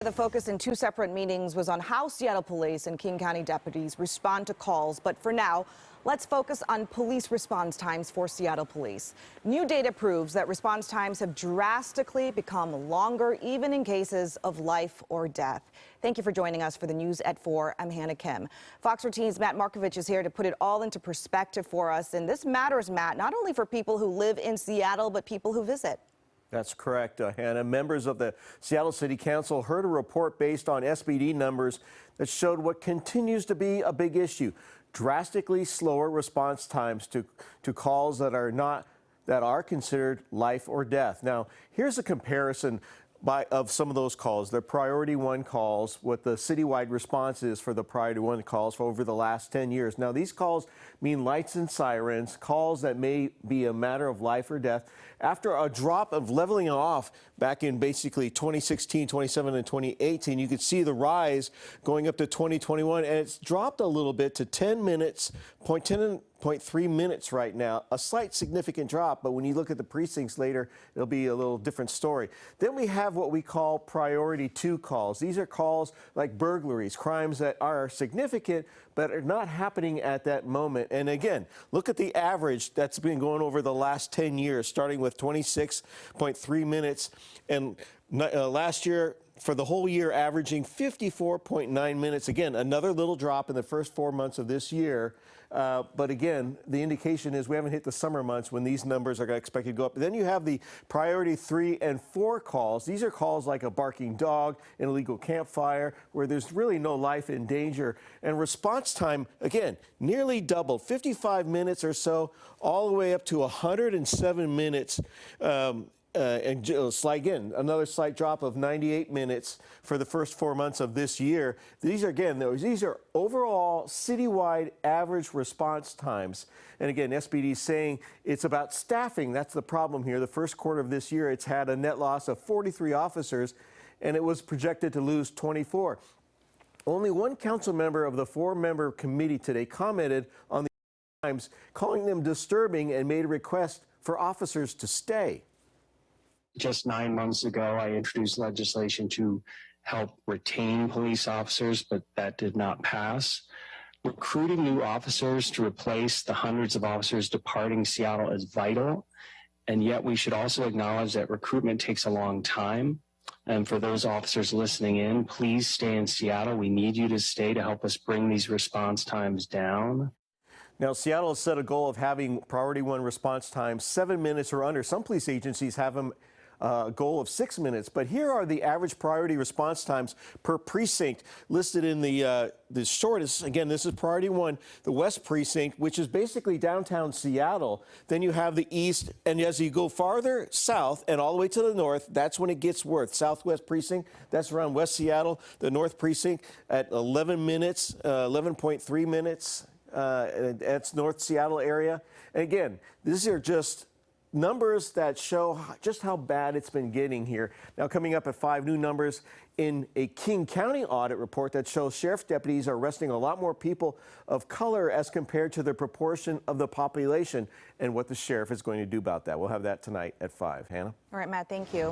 The focus in two separate meetings was on how Seattle police and King County deputies respond to calls. But for now, let's focus on police response times for Seattle police. New data proves that response times have drastically become longer, even in cases of life or death. Thank you for joining us for the news at 4. I'm Hannah Kim. Fox 13's Matt Markovich is here to put it all into perspective for us. And this matters, Matt, not only for people who live in Seattle, but people who visit. That's correct, Hannah. Members of the Seattle City Council heard a report based on SPD numbers that showed what continues to be a big issue: drastically slower response times to calls that are considered life or death. Now, here's a comparison of some of those calls. The priority 1 calls, what the citywide response is for the priority 1 calls for over the last 10 years. Now, these calls mean lights and sirens, calls that may be a matter of life or death. After a drop of leveling off back in basically 2016, 2017, and 2018, you could see the rise going up to 2021, and it's dropped a little bit to 10 minutes, 10.3 minutes right now, a slight significant drop, but when you look at the precincts later, it'll be a little different story. Then we have what we call priority 2 calls. These are calls like burglaries, crimes that are significant but are not happening at that moment. And again, look at the average that's been going over the last 10 years, starting with 26.3 minutes, and last year, for the whole year, averaging 54.9 minutes. Again, another little drop in the first 4 months of this year. But again, the indication is we haven't hit the summer months when these numbers are expected to go up. Then you have the priority 3 and 4 calls. These are calls like a barking dog, an illegal campfire, where there's really no life in danger. And response time, again, nearly doubled, 55 minutes or so, all the way up to 107 minutes. Another slight drop of 98 minutes for the first 4 months of this year. These are overall citywide average response times. And again, SPD is saying it's about staffing. That's the problem here. The first quarter of this year, it's had a net loss of 43 officers, and it was projected to lose 24. Only one council member of the 4-member committee today commented on the times, calling them disturbing, and made a request for officers to stay. Just 9 months ago, I introduced legislation to help retain police officers, but that did not pass. Recruiting new officers to replace the hundreds of officers departing Seattle is vital, and yet we should also acknowledge that recruitment takes a long time. And for those officers listening in, please stay in Seattle. We need you to stay to help us bring these response times down. Now, Seattle has set a goal of having priority 1 response times 7 minutes or under. Some police agencies have them a goal of 6 minutes, but here are the average priority response times per precinct listed in the shortest. Again, this is priority 1, the West Precinct, which is basically downtown Seattle. Then you have the East, and as you go farther south and all the way to the north, that's when it gets worse. Southwest Precinct, that's around West Seattle. The North Precinct at 11 minutes, 11.3 minutes. That's North Seattle area. And again, these are just numbers that show just how bad it's been getting here. Now, coming up at 5, new numbers in a King County audit report that shows sheriff's deputies are arresting a lot more people of color as compared to the proportion of the population, and what the sheriff is going to do about that. We'll have that tonight at 5. Hannah? All right, Matt, thank you.